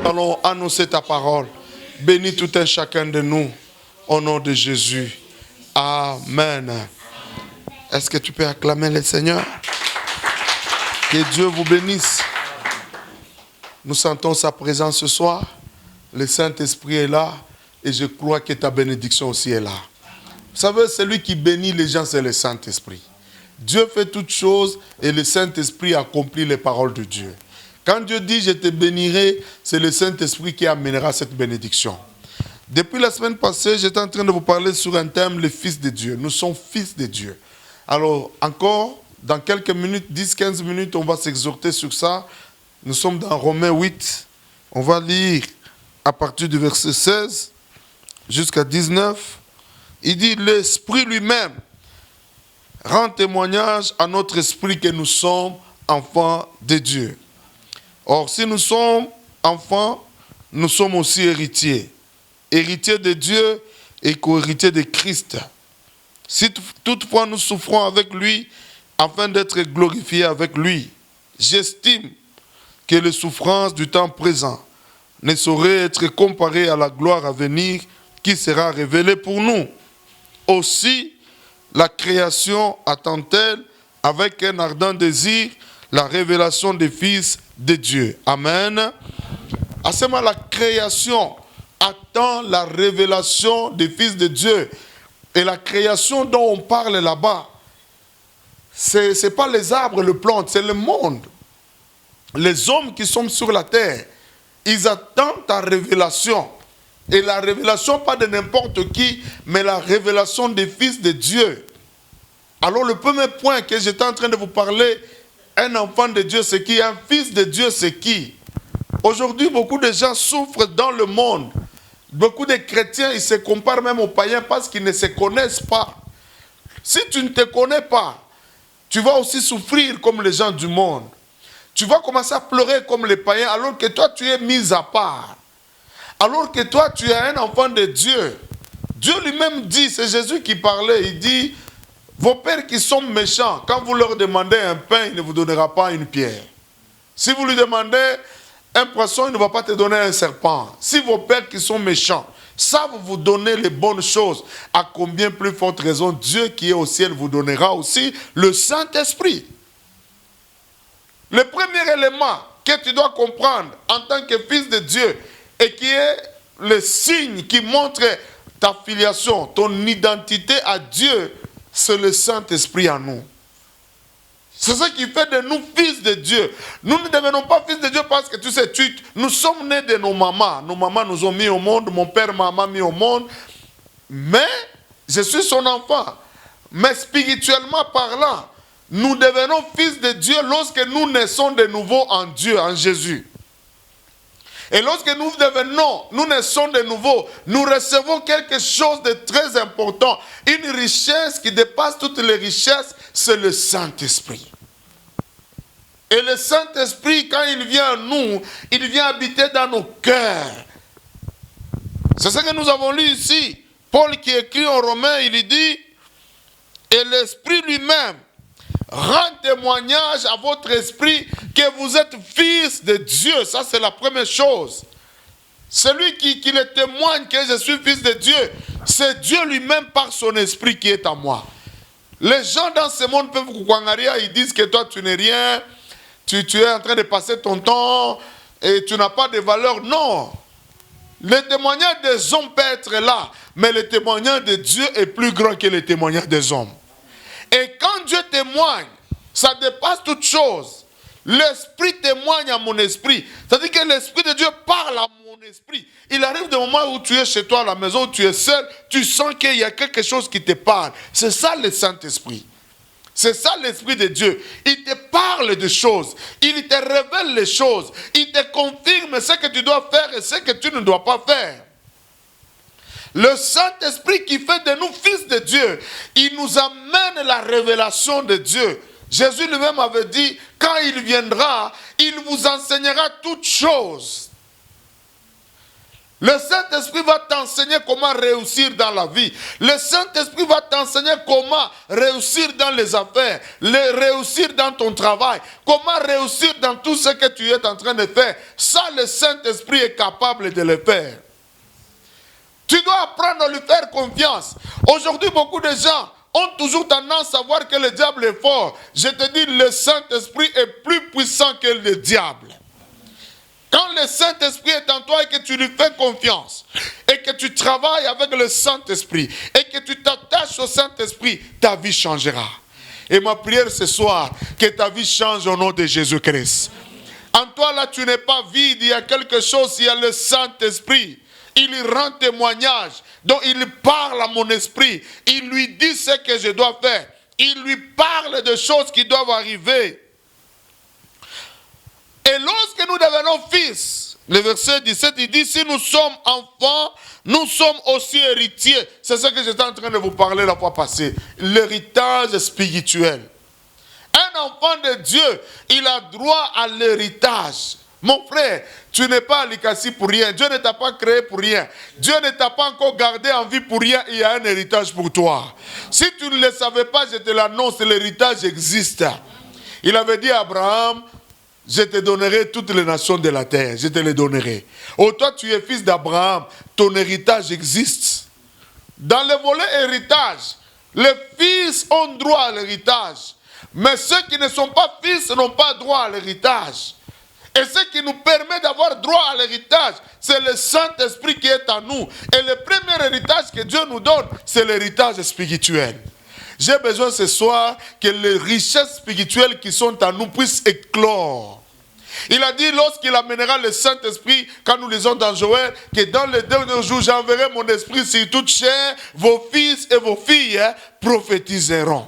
Allons annoncer ta parole. Bénis tout un chacun de nous. Au nom de Jésus. Amen. Est-ce que tu peux acclamer le Seigneur? Que Dieu vous bénisse. Nous sentons sa présence ce soir. Le Saint-Esprit est là. Et je crois que ta bénédiction aussi est là. Vous savez, celui qui bénit les gens, c'est le Saint-Esprit. Dieu fait toutes choses et le Saint-Esprit accomplit les paroles de Dieu. Quand Dieu dit « je te bénirai », c'est le Saint-Esprit qui amènera cette bénédiction. Depuis la semaine passée, j'étais en train de vous parler sur un thème, les fils de Dieu. Nous sommes fils de Dieu. Alors, encore, dans quelques minutes, 10-15 minutes, on va s'exhorter sur ça. Nous sommes dans Romains 8. On va lire à partir du verset 16 jusqu'à 19. Il dit « l'Esprit lui-même rend témoignage à notre esprit que nous sommes enfants de Dieu. » Or, si nous sommes enfants, nous sommes aussi héritiers. Héritiers de Dieu et co-héritiers de Christ. Si toutefois nous souffrons avec lui, afin d'être glorifiés avec lui, j'estime que les souffrances du temps présent ne sauraient être comparées à la gloire à venir qui sera révélée pour nous. Aussi, la création attend-elle avec un ardent désir la révélation des fils de Dieu. Amen. À ce moment, la création attend la révélation des fils de Dieu. Et la création dont on parle là-bas, ce n'est pas les arbres, les plantes, c'est le monde. Les hommes qui sont sur la terre, ils attendent ta révélation. Et la révélation, pas de n'importe qui, mais la révélation des fils de Dieu. Alors le premier point que j'étais en train de vous parler, un enfant de Dieu, c'est qui? Un fils de Dieu, c'est qui? Aujourd'hui, beaucoup de gens souffrent dans le monde. Beaucoup de chrétiens, ils se comparent même aux païens parce qu'ils ne se connaissent pas. Si tu ne te connais pas, tu vas aussi souffrir comme les gens du monde. Tu vas commencer à pleurer comme les païens alors que toi, tu es mis à part. Alors que toi, tu es un enfant de Dieu. Dieu lui-même dit, c'est Jésus qui parlait, il dit... Vos pères qui sont méchants, quand vous leur demandez un pain, il ne vous donnera pas une pierre. Si vous lui demandez un poisson, il ne va pas te donner un serpent. Si vos pères qui sont méchants savent vous donner les bonnes choses, à combien plus forte raison Dieu qui est au ciel vous donnera aussi le Saint-Esprit. Le premier élément que tu dois comprendre en tant que fils de Dieu et qui est le signe qui montre ta filiation, ton identité à Dieu, c'est le Saint-Esprit en nous. C'est ce qui fait de nous fils de Dieu. Nous ne devenons pas fils de Dieu parce que tu sais, nous sommes nés de nos mamans. Nos mamans nous ont mis au monde, mon père m'a mis au monde. Mais je suis son enfant. Mais spirituellement parlant, nous devenons fils de Dieu lorsque nous naissons de nouveau en Dieu, en Jésus. Et lorsque nous naissons de nouveau, nous recevons quelque chose de très important. Une richesse qui dépasse toutes les richesses, c'est le Saint-Esprit. Et le Saint-Esprit, quand il vient à nous, il vient habiter dans nos cœurs. C'est ce que nous avons lu ici. Paul qui écrit en Romains, il dit, et l'Esprit lui-même rend témoignage à votre esprit que vous êtes fils de Dieu. Ça, c'est la première chose. Celui qui le témoigne que je suis fils de Dieu, c'est Dieu lui-même par son esprit qui est en moi. Les gens dans ce monde peuvent vous kwangaria, ils disent que toi, tu n'es rien, tu es en train de passer ton temps et tu n'as pas de valeur. Non. Le témoignage des hommes peut être là, mais le témoignage de Dieu est plus grand que le témoignage des hommes. Et quand Dieu témoigne, ça dépasse toute chose. L'Esprit témoigne à mon esprit. C'est-à-dire que l'Esprit de Dieu parle à mon esprit. Il arrive des moments où tu es chez toi à la maison, où tu es seul, tu sens qu'il y a quelque chose qui te parle. C'est ça le Saint-Esprit. C'est ça l'Esprit de Dieu. Il te parle de choses. Il te révèle les choses. Il te confirme ce que tu dois faire et ce que tu ne dois pas faire. Le Saint-Esprit qui fait de nous fils de Dieu, il nous amène la révélation de Dieu. Jésus lui-même avait dit, quand il viendra, il vous enseignera toutes choses. Le Saint-Esprit va t'enseigner comment réussir dans la vie. Le Saint-Esprit va t'enseigner comment réussir dans les affaires, réussir dans ton travail, comment réussir dans tout ce que tu es en train de faire. Ça, le Saint-Esprit est capable de le faire. Tu dois apprendre à lui faire confiance. Aujourd'hui, beaucoup de gens ont toujours tendance à voir que le diable est fort. Je te dis, le Saint-Esprit est plus puissant que le diable. Quand le Saint-Esprit est en toi et que tu lui fais confiance, et que tu travailles avec le Saint-Esprit, et que tu t'attaches au Saint-Esprit, ta vie changera. Et ma prière ce soir, que ta vie change au nom de Jésus-Christ. En toi là, tu n'es pas vide, il y a quelque chose, il y a le Saint-Esprit. Il rend témoignage, donc il parle à mon esprit, il lui dit ce que je dois faire, il lui parle de choses qui doivent arriver. Et lorsque nous devenons fils, le verset 17, il dit, si nous sommes enfants, nous sommes aussi héritiers. C'est ce que j'étais en train de vous parler la fois passée. L'héritage spirituel. Un enfant de Dieu, il a droit à l'héritage. Mon frère, tu n'es pas à l'Ikasi pour rien. Dieu ne t'a pas créé pour rien. Dieu ne t'a pas encore gardé en vie pour rien. Il y a un héritage pour toi. Si tu ne le savais pas, je te l'annonce, l'héritage existe. Il avait dit à Abraham, je te donnerai toutes les nations de la terre. Je te les donnerai. Oh, toi, tu es fils d'Abraham. Ton héritage existe. Dans le volet héritage, les fils ont droit à l'héritage. Mais ceux qui ne sont pas fils n'ont pas droit à l'héritage. Et ce qui nous permet d'avoir droit à l'héritage, c'est le Saint-Esprit qui est en nous. Et le premier héritage que Dieu nous donne, c'est l'héritage spirituel. J'ai besoin ce soir que les richesses spirituelles qui sont en nous puissent éclore. Il a dit lorsqu'il amènera le Saint-Esprit, quand nous lisons dans Joël, que dans les derniers jours, j'enverrai mon esprit sur toute chair, vos fils et vos filles prophétiseront.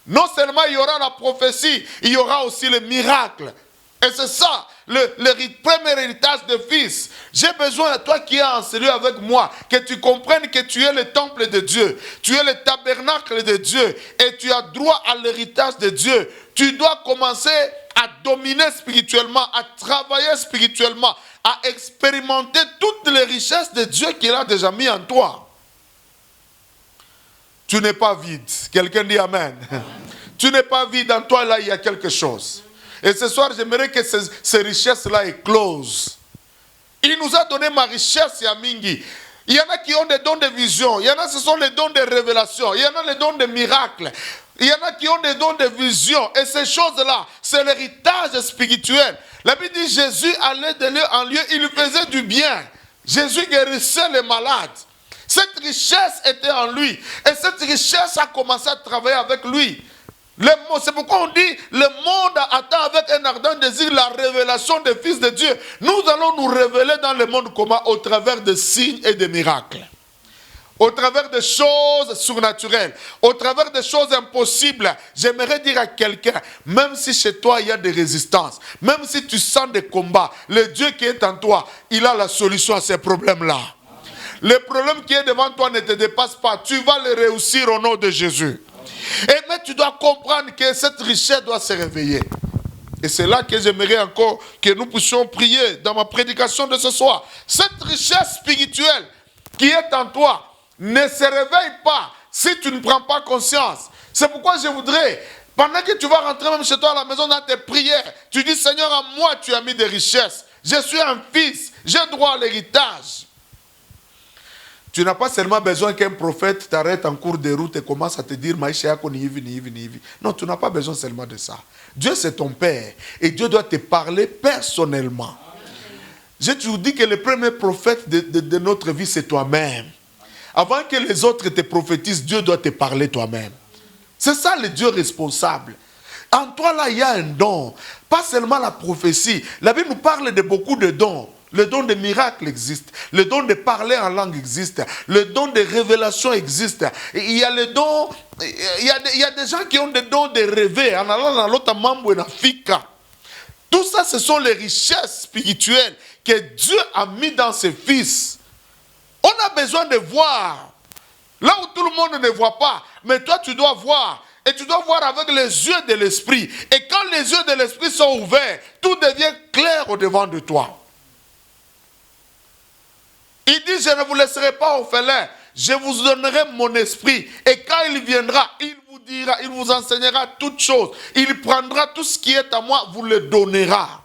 Non seulement il y aura la prophétie, il y aura aussi le miracle. Et c'est ça, le premier héritage de fils. J'ai besoin de toi qui es en celui avec moi, que tu comprennes que tu es le temple de Dieu, tu es le tabernacle de Dieu, et tu as droit à l'héritage de Dieu. Tu dois commencer à dominer spirituellement, à travailler spirituellement, à expérimenter toutes les richesses de Dieu qu'il a déjà mis en toi. Tu n'es pas vide. Quelqu'un dit Amen. Tu n'es pas vide, en toi là il y a quelque chose. Et ce soir, j'aimerais que ces richesses-là éclosent. Il nous a donné ma richesse, Yamingi. Il y en a qui ont des dons de vision. Il y en a, ce sont les dons de révélation. Il y en a les dons de miracles. Il y en a qui ont des dons de vision. Et ces choses-là, c'est l'héritage spirituel. La Bible dit, Jésus allait de lieu en lieu, il faisait du bien. Jésus guérissait les malades. Cette richesse était en lui. Et cette richesse a commencé à travailler avec lui. C'est pourquoi on dit, le monde attend avec un ardent désir la révélation des fils de Dieu. Nous allons nous révéler dans le monde comment? Au travers de signes et de miracles. Au travers de choses surnaturelles. Au travers de choses impossibles. J'aimerais dire à quelqu'un, même si chez toi il y a des résistances, même si tu sens des combats, le Dieu qui est en toi, il a la solution à ces problèmes-là. Le problème qui est devant toi ne te dépasse pas. Tu vas le réussir au nom de Jésus. Et mais tu dois comprendre que cette richesse doit se réveiller. Et c'est là que j'aimerais encore que nous puissions prier dans ma prédication de ce soir. Cette richesse spirituelle qui est en toi ne se réveille pas si tu ne prends pas conscience. C'est pourquoi je voudrais, pendant que tu vas rentrer même chez toi à la maison dans tes prières, tu dis Seigneur, à moi tu as mis des richesses. Je suis un fils, j'ai droit à l'héritage. Tu n'as pas seulement besoin qu'un prophète t'arrête en cours de route et commence à te dire Maïcha, non, tu n'as pas besoin seulement de ça. Dieu c'est ton Père et Dieu doit te parler personnellement. Je te dis que le premier prophète de notre vie c'est toi-même. Avant que les autres te prophétisent, Dieu doit te parler toi-même. C'est ça le Dieu responsable. En toi là il y a un don, pas seulement la prophétie. La Bible nous parle de beaucoup de dons. Le don de miracle existe. Le don de parler en langue existe. Le don de révélation existe. Il y a le don, il y a des gens qui ont des dons de rêver en allant dans l'autre membre en Afrique. Tout ça, ce sont les richesses spirituelles que Dieu a mis dans ses fils. On a besoin de voir. Là où tout le monde ne voit pas, mais toi tu dois voir. Et tu dois voir avec les yeux de l'esprit. Et quand les yeux de l'esprit sont ouverts, tout devient clair au devant de toi. Il dit, je ne vous laisserai pas orphelins. Je vous donnerai mon esprit. Et quand il viendra, il vous dira, il vous enseignera toutes choses. Il prendra tout ce qui est à moi, vous le donnera.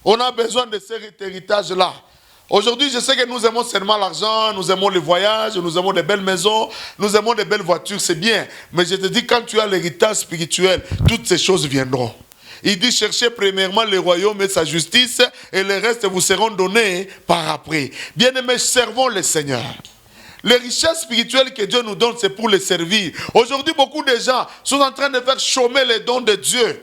On a besoin de cet héritage-là. Aujourd'hui, je sais que nous aimons seulement l'argent, nous aimons les voyages, nous aimons des belles maisons, nous aimons des belles voitures, c'est bien. Mais je te dis, quand tu as l'héritage spirituel, toutes ces choses viendront. Il dit, cherchez premièrement le royaume et sa justice, et le reste vous seront donnés par après. Bien-aimés, servons le Seigneur. Les richesses spirituelles que Dieu nous donne, c'est pour les servir. Aujourd'hui, beaucoup de gens sont en train de faire chômer les dons de Dieu.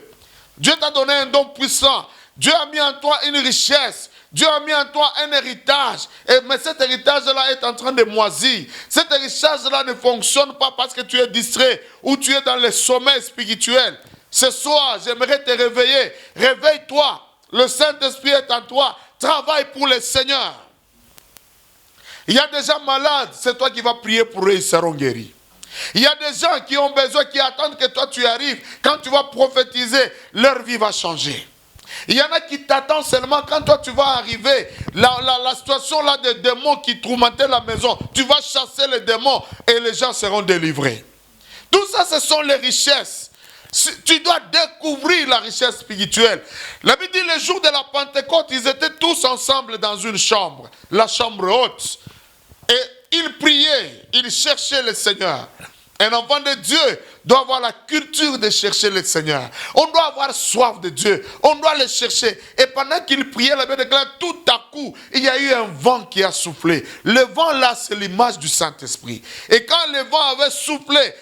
Dieu t'a donné un don puissant. Dieu a mis en toi une richesse. Dieu a mis en toi un héritage. Mais cet héritage-là est en train de moisir. Cet héritage-là ne fonctionne pas parce que tu es distrait ou tu es dans le sommeil spirituel. Ce soir, j'aimerais te réveiller. Réveille-toi. Le Saint-Esprit est en toi. Travaille pour le Seigneur. Il y a des gens malades. C'est toi qui vas prier pour eux. Ils seront guéris. Il y a des gens qui ont besoin, qui attendent que toi tu arrives. Quand tu vas prophétiser, leur vie va changer. Il y en a qui t'attendent seulement quand toi tu vas arriver. La situation là des démons qui tourmentaient la maison. Tu vas chasser les démons et les gens seront délivrés. Tout ça, ce sont les richesses. Tu dois découvrir la richesse spirituelle. La Bible dit, le jour de la Pentecôte, ils étaient tous ensemble dans une chambre, la chambre haute. Et ils priaient, ils cherchaient le Seigneur. Un enfant de Dieu doit avoir la culture de chercher le Seigneur. On doit avoir soif de Dieu. On doit le chercher. Et pendant qu'il priait, la Bible déclare, tout à coup, il y a eu un vent qui a soufflé. Le vent là, c'est l'image du Saint-Esprit. Et quand le vent avait soufflé,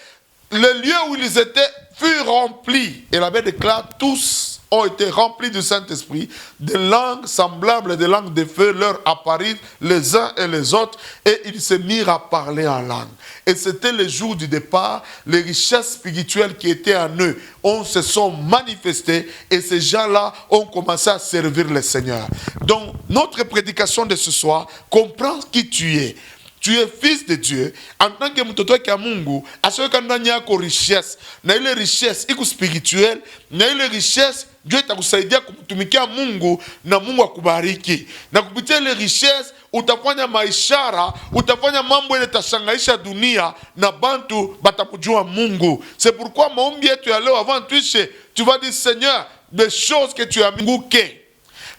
le lieu où ils étaient fut rempli. Et la Bible déclare, tous ont été remplis du Saint-Esprit, de langues semblables, des langues de feu leur apparurent les uns et les autres, et ils se mirent à parler en langue. Et c'était le jour du départ, les richesses spirituelles qui étaient en eux se sont manifestées, et ces gens-là ont commencé à servir le Seigneur. Donc, notre prédication de ce soir, comprends qui tu es. Tu es fils de Dieu. En tant que mtoto wa Mungu, asio kanda nyako richesse, na ile richesse iko spirituelle, na ile richesse Dieu itakusaidia kumtumikia Mungu na Mungu akubariki. Na kupitia ile richesse utafanya maishara, utafanya mambo yenye tashangaisha dunia na bantu batamjua Mungu. C'est pourquoi maombi yetu ya leo avant tuishe, tu vas dire Seigneur, des choses que tu as minguke.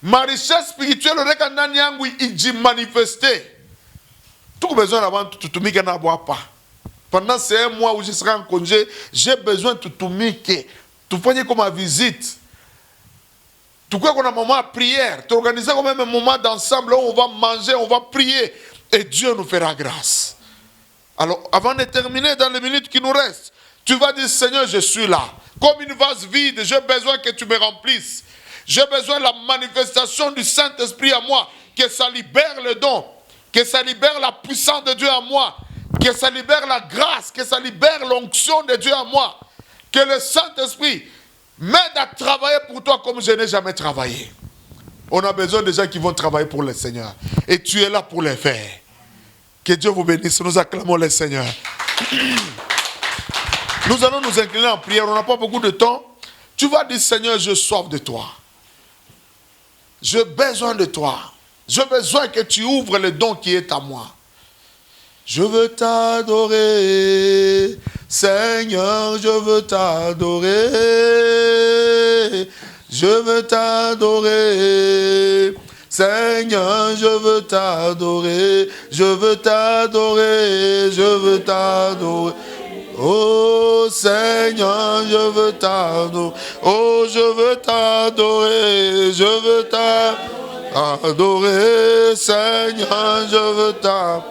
Ma richesse spirituelle reka ndani yangu ijimanifeste. Tout besoin d'avant tout tutumike na boapa. Pendant ces mois où je serai en congé, j'ai besoin de tutumike. Tu fais comme ma visite. Tu crois qu'on a un moment de prière. Tu organises quand même un moment d'ensemble où on va manger, on va prier. Et Dieu nous fera grâce. Alors, avant de terminer dans les minutes qui nous restent, tu vas dire, Seigneur, je suis là. Comme une vase vide, j'ai besoin que tu me remplisses. J'ai besoin de la manifestation du Saint-Esprit à moi. Que ça libère le don. Que ça libère la puissance de Dieu à moi. Que ça libère la grâce. Que ça libère l'onction de Dieu à moi. Que le Saint-Esprit m'aide à travailler pour toi comme je n'ai jamais travaillé. On a besoin de gens qui vont travailler pour le Seigneur. Et tu es là pour les faire. Que Dieu vous bénisse. Nous acclamons le Seigneur. Nous allons nous incliner en prière. On n'a pas beaucoup de temps. Tu vas dire, Seigneur, je soif de toi. J'ai besoin de toi. J'ai besoin que tu ouvres le don qui est à moi. Je veux t'adorer, Seigneur, je veux t'adorer. Je veux t'adorer, Seigneur, je veux t'adorer. Je veux t'adorer, je veux t'adorer. Oh Seigneur, je veux t'adorer. Oh, je veux t'adorer, je veux t'adorer, Seigneur, je veux t'adorer.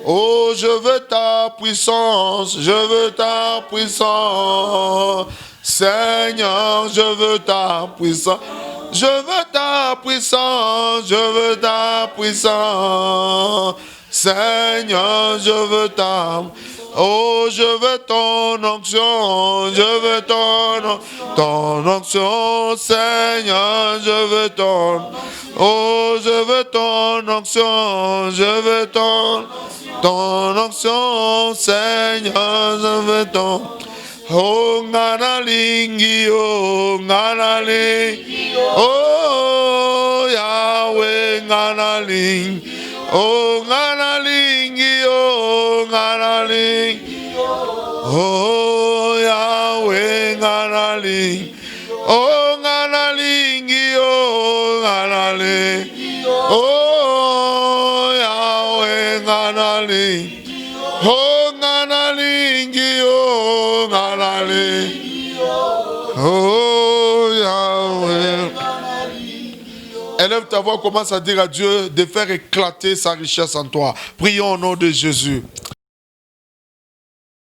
Oh, je veux ta puissance, je veux ta puissance. Seigneur, je veux ta puissance. Je veux ta puissance, je veux ta puissance. Seigneur, je veux ta. Oh, je veux ton onction, je veux ton onction, Seigneur, je veux ton. Oh, je veux ton onction, je veux ton onction, Seigneur, je veux ton. Oh, nganalingi, oh, nganalingi, oh, Yahweh, nganalingi. Oh nganalingi, oh nganalingi. Oh Yahweh nganalingi. Oh nganalingi, oh nganalingi. Oh Yahweh nganalingi. Oh nganalingi, oh nganalingi. Oh Yahweh. Élève ta voix, commence à dire à Dieu de faire éclater sa richesse en toi. Prions au nom de Jésus.